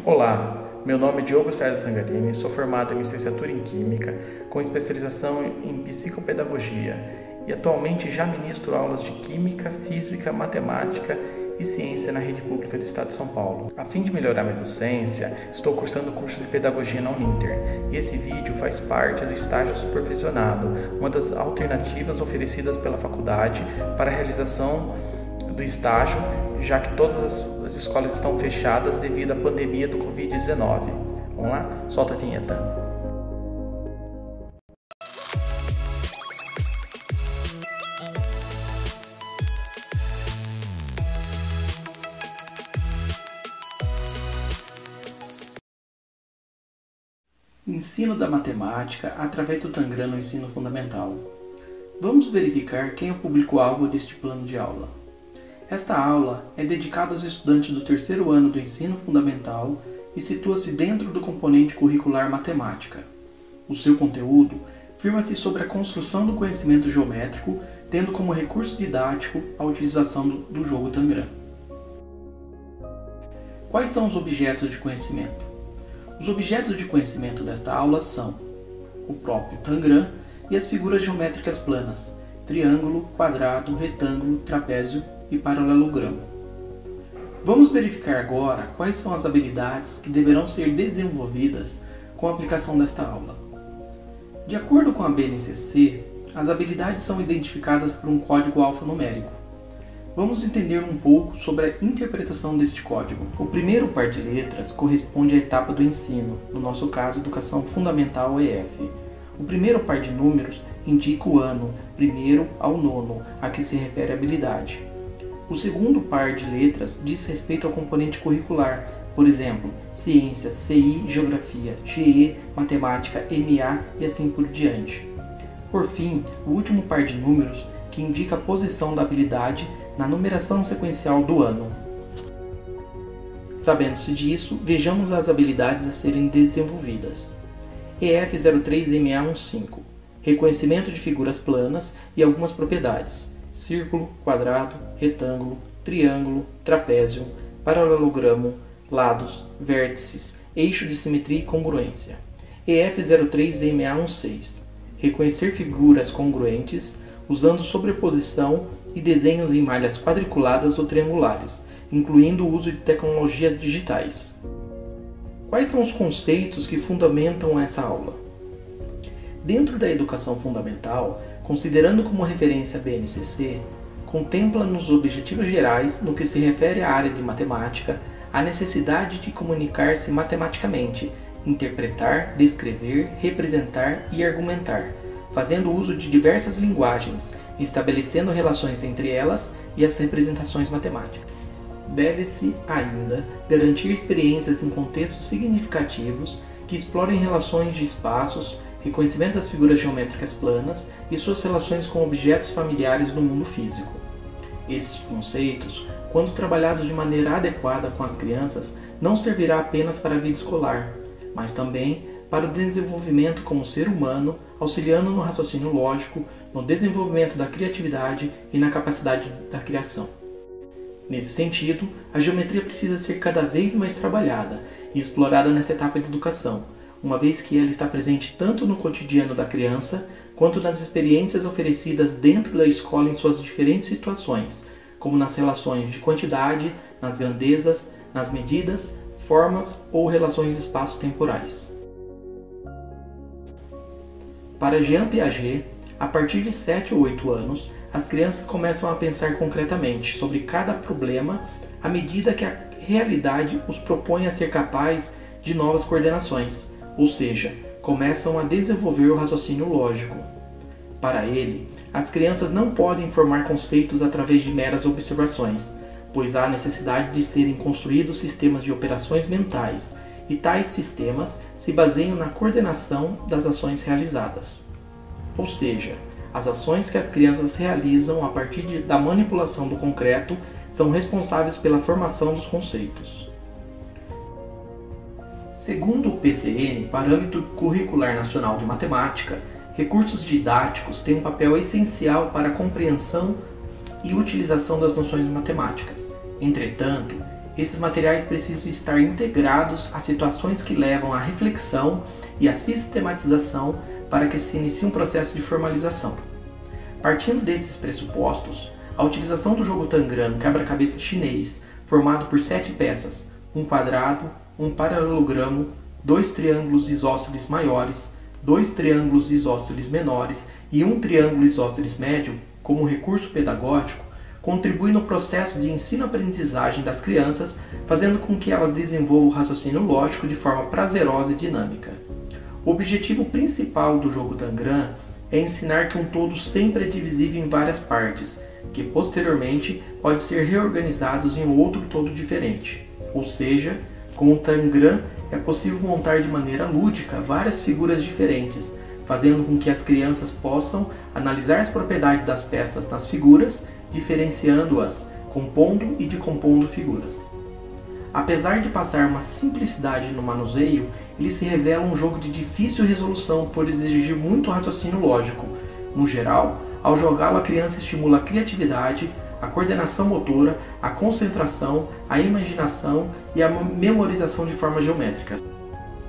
Olá, meu nome é Diogo César Zangarini, sou formado em licenciatura em Química, com especialização em Psicopedagogia e atualmente já ministro aulas de Química, Física, Matemática e Ciência na rede pública do Estado de São Paulo. A fim de melhorar minha docência, estou cursando o curso de Pedagogia na Uninter e esse vídeo faz parte do estágio supervisionado, uma das alternativas oferecidas pela faculdade para a realização do estágio, já que todas as escolas estão fechadas devido à pandemia do Covid-19. Vamos lá? Solta a vinheta. Ensino da matemática através do Tangram no ensino fundamental. Vamos verificar quem é o público-alvo deste plano de aula. Esta aula é dedicada aos estudantes do terceiro ano do ensino fundamental e situa-se dentro do componente curricular matemática. O seu conteúdo firma-se sobre a construção do conhecimento geométrico, tendo como recurso didático a utilização do jogo Tangram. Quais são os objetos de conhecimento? Os objetos de conhecimento desta aula são o próprio Tangram e as figuras geométricas planas, triângulo, quadrado, retângulo, trapézio e paralelogramo. Vamos verificar agora quais são as habilidades que deverão ser desenvolvidas com a aplicação desta aula. De acordo com a BNCC, as habilidades são identificadas por um código alfanumérico. Vamos entender um pouco sobre a interpretação deste código. O primeiro par de letras corresponde à etapa do ensino, no nosso caso, Educação Fundamental EF. O primeiro par de números indica o ano, primeiro ao nono, a que se refere a habilidade. O segundo par de letras diz respeito ao componente curricular, por exemplo, Ciências, CI, Geografia, GE, Matemática, MA e assim por diante. Por fim, o último par de números que indica a posição da habilidade na numeração sequencial do ano. Sabendo-se disso, vejamos as habilidades a serem desenvolvidas. EF03MA15 – Reconhecimento de figuras planas e algumas propriedades: círculo, quadrado, retângulo, triângulo, trapézio, paralelogramo, lados, vértices, eixo de simetria e congruência. EF03MA16 – Reconhecer figuras congruentes usando sobreposição e desenhos em malhas quadriculadas ou triangulares, incluindo o uso de tecnologias digitais. Quais são os conceitos que fundamentam essa aula? Dentro da educação fundamental, considerando como referência a BNCC, contempla nos objetivos gerais, no que se refere à área de matemática, a necessidade de comunicar-se matematicamente, interpretar, descrever, representar e argumentar, fazendo uso de diversas linguagens, estabelecendo relações entre elas e as representações matemáticas. Deve-se ainda garantir experiências em contextos significativos que explorem relações de espaços, reconhecimento das figuras geométricas planas e suas relações com objetos familiares do mundo físico. Esses conceitos, quando trabalhados de maneira adequada com as crianças, não servirá apenas para a vida escolar, mas também para o desenvolvimento como ser humano, auxiliando no raciocínio lógico, no desenvolvimento da criatividade e na capacidade da criação. Nesse sentido, a geometria precisa ser cada vez mais trabalhada e explorada nessa etapa de educação, uma vez que ela está presente tanto no cotidiano da criança, quanto nas experiências oferecidas dentro da escola em suas diferentes situações, como nas relações de quantidade, nas grandezas, nas medidas, formas ou relações espaço-temporais. Para Jean Piaget, a partir de 7 ou 8 anos, as crianças começam a pensar concretamente sobre cada problema à medida que a realidade os propõe a ser capaz de novas coordenações, ou seja, começam a desenvolver o raciocínio lógico. Para ele, as crianças não podem formar conceitos através de meras observações, pois há necessidade de serem construídos sistemas de operações mentais, e tais sistemas se baseiam na coordenação das ações realizadas. Ou seja, as ações que as crianças realizam a partir da manipulação do concreto são responsáveis pela formação dos conceitos. Segundo o PCN, Parâmetro Curricular Nacional de Matemática, recursos didáticos têm um papel essencial para a compreensão e utilização das noções matemáticas. Entretanto, esses materiais precisam estar integrados a situações que levam à reflexão e à sistematização para que se inicie um processo de formalização. Partindo desses pressupostos, a utilização do jogo Tangram quebra-cabeça chinês, formado por 7 peças, um quadrado, um paralelogramo, 2 triângulos isósceles maiores, 2 triângulos isósceles menores e um triângulo isósceles médio, como recurso pedagógico, contribui no processo de ensino-aprendizagem das crianças, fazendo com que elas desenvolvam o raciocínio lógico de forma prazerosa e dinâmica. O objetivo principal do jogo Tangram é ensinar que um todo sempre é divisível em várias partes, que posteriormente pode ser reorganizados em outro todo diferente. Ou seja, com o Tangram é possível montar de maneira lúdica várias figuras diferentes, fazendo com que as crianças possam analisar as propriedades das peças nas figuras, diferenciando-as, compondo e decompondo figuras. Apesar de passar uma simplicidade no manuseio, ele se revela um jogo de difícil resolução por exigir muito raciocínio lógico. No geral, ao jogá-lo a criança estimula a criatividade, a coordenação motora, a concentração, a imaginação e a memorização de formas geométricas.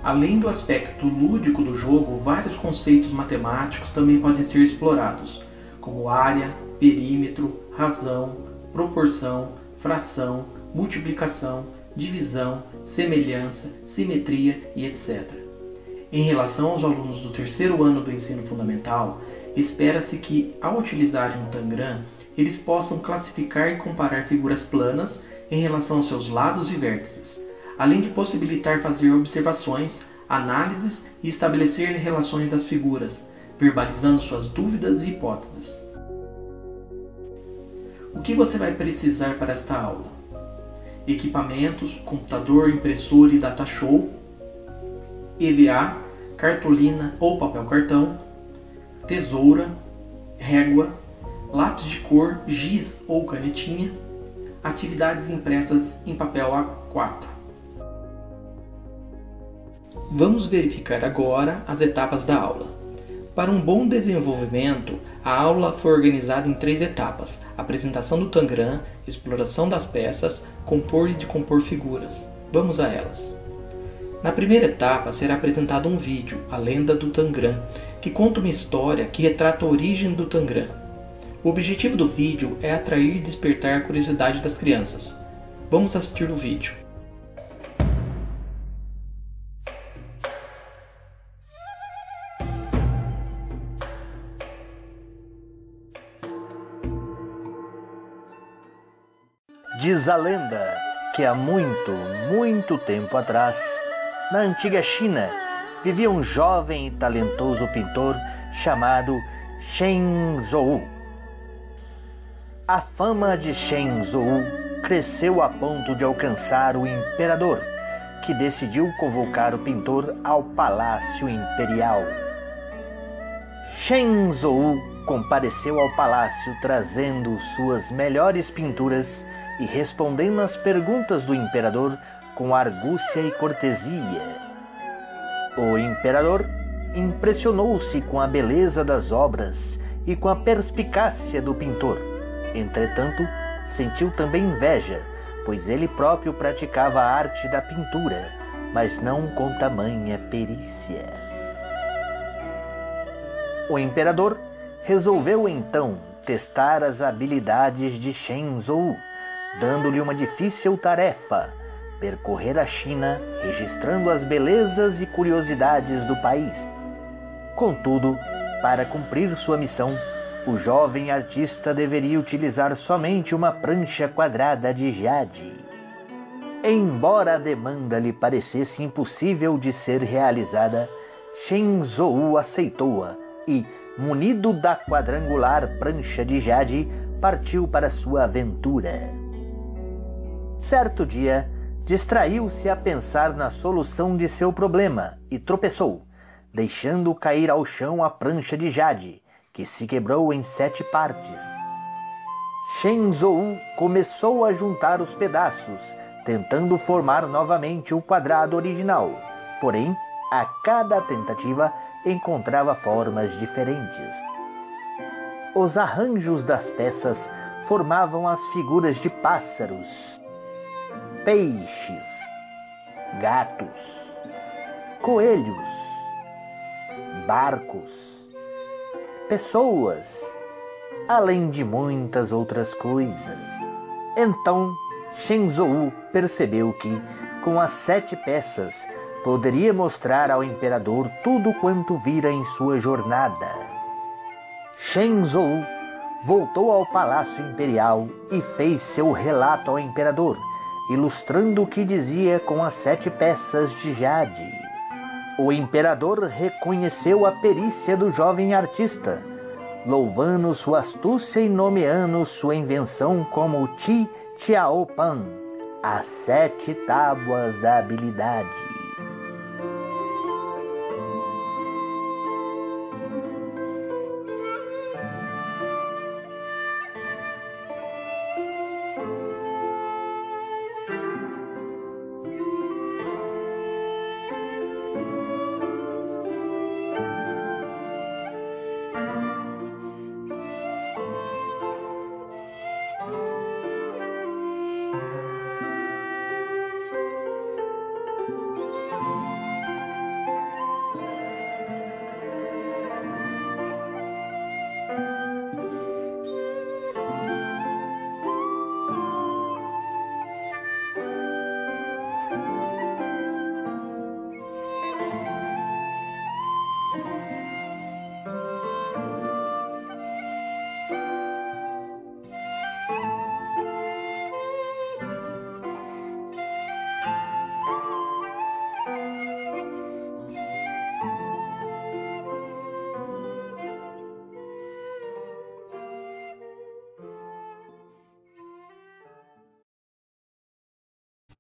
Além do aspecto lúdico do jogo, vários conceitos matemáticos também podem ser explorados, como área, perímetro, razão, proporção, fração, multiplicação, divisão, semelhança, simetria e etc. Em relação aos alunos do terceiro ano do ensino fundamental, espera-se que, ao utilizarem o Tangram, eles possam classificar e comparar figuras planas em relação aos seus lados e vértices, além de possibilitar fazer observações, análises e estabelecer relações das figuras, verbalizando suas dúvidas e hipóteses. O que você vai precisar para esta aula? Equipamentos, computador, impressora e datashow, EVA, cartolina ou papel cartão, tesoura, régua, lápis de cor, giz ou canetinha, atividades impressas em papel A4. Vamos verificar agora as etapas da aula. Para um bom desenvolvimento, a aula foi organizada em 3 etapas: apresentação do Tangram, exploração das peças, compor e decompor figuras. Vamos a elas. Na primeira etapa será apresentado um vídeo, A Lenda do Tangram, que conta uma história que retrata a origem do Tangram. O objetivo do vídeo é atrair e despertar a curiosidade das crianças. Vamos assistir o vídeo. Diz a lenda que há muito tempo atrás, na antiga China, vivia um jovem e talentoso pintor chamado Shen Zhou. A fama de Shen Zhou cresceu a ponto de alcançar o imperador, que decidiu convocar o pintor ao Palácio Imperial. Shen Zhou compareceu ao palácio trazendo suas melhores pinturas e respondendo às perguntas do imperador com argúcia e cortesia. O imperador impressionou-se com a beleza das obras e com a perspicácia do pintor. Entretanto, sentiu também inveja, pois ele próprio praticava a arte da pintura, mas não com tamanha perícia. O imperador resolveu então testar as habilidades de Shen Zhou, dando-lhe uma difícil tarefa: percorrer a China, registrando as belezas e curiosidades do país. Contudo, para cumprir sua missão, o jovem artista deveria utilizar somente uma prancha quadrada de jade. Embora a demanda lhe parecesse impossível de ser realizada, Shen Zhou aceitou-a e, munido da quadrangular prancha de jade, partiu para sua aventura. Certo dia, distraiu-se a pensar na solução de seu problema e tropeçou, deixando cair ao chão a prancha de jade, que se quebrou em 7 partes. Shen Zhou começou a juntar os pedaços, tentando formar novamente o quadrado original. Porém, a cada tentativa encontrava formas diferentes. Os arranjos das peças formavam as figuras de pássaros. peixes, gatos, coelhos, barcos, pessoas, além de muitas outras coisas. Então, Shenzhou percebeu que, com as 7 peças, poderia mostrar ao imperador tudo quanto vira em sua jornada. Shenzhou voltou ao Palácio Imperial e fez seu relato ao imperador, ilustrando o que dizia com as 7 peças de jade. O imperador reconheceu a perícia do jovem artista, louvando sua astúcia e nomeando sua invenção como Ti Chiao Pan, as 7 tábuas da habilidade.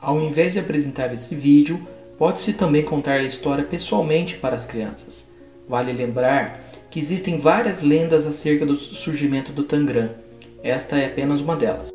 Ao invés de apresentar esse vídeo, pode-se também contar a história pessoalmente para as crianças. Vale lembrar que existem várias lendas acerca do surgimento do Tangram. Esta é apenas uma delas.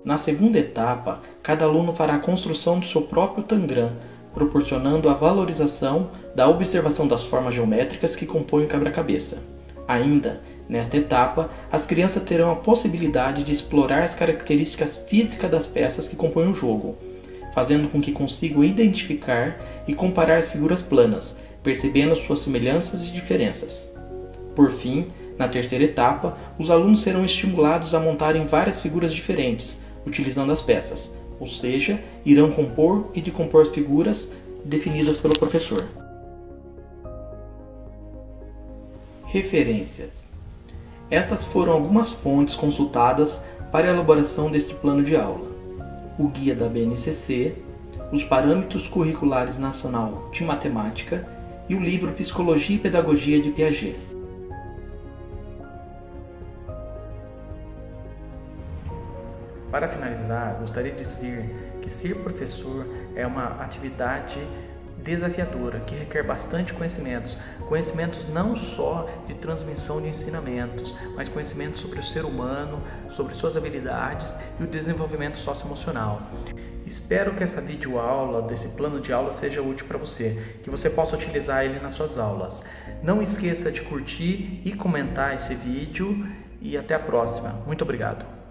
Na segunda etapa, cada aluno fará a construção do seu próprio Tangram, proporcionando a valorização da observação das formas geométricas que compõem o quebra-cabeça. Ainda, nesta etapa, as crianças terão a possibilidade de explorar as características físicas das peças que compõem o jogo, fazendo com que consigam identificar e comparar as figuras planas, percebendo suas semelhanças e diferenças. Por fim, na terceira etapa, os alunos serão estimulados a montarem várias figuras diferentes, utilizando as peças, ou seja, irão compor e decompor as figuras definidas pelo professor. Referências. Estas foram algumas fontes consultadas para a elaboração deste plano de aula: o Guia da BNCC, os Parâmetros Curriculares Nacional de Matemática e o livro Psicologia e Pedagogia de Piaget. Para finalizar, gostaria de dizer que ser professor é uma atividade desafiadora, que requer bastante conhecimentos não só de transmissão de ensinamentos, mas conhecimentos sobre o ser humano, sobre suas habilidades e o desenvolvimento socioemocional. Espero que essa videoaula, desse plano de aula, seja útil para você, que você possa utilizar ele nas suas aulas. Não esqueça de curtir e comentar esse vídeo e até a próxima. Muito obrigado.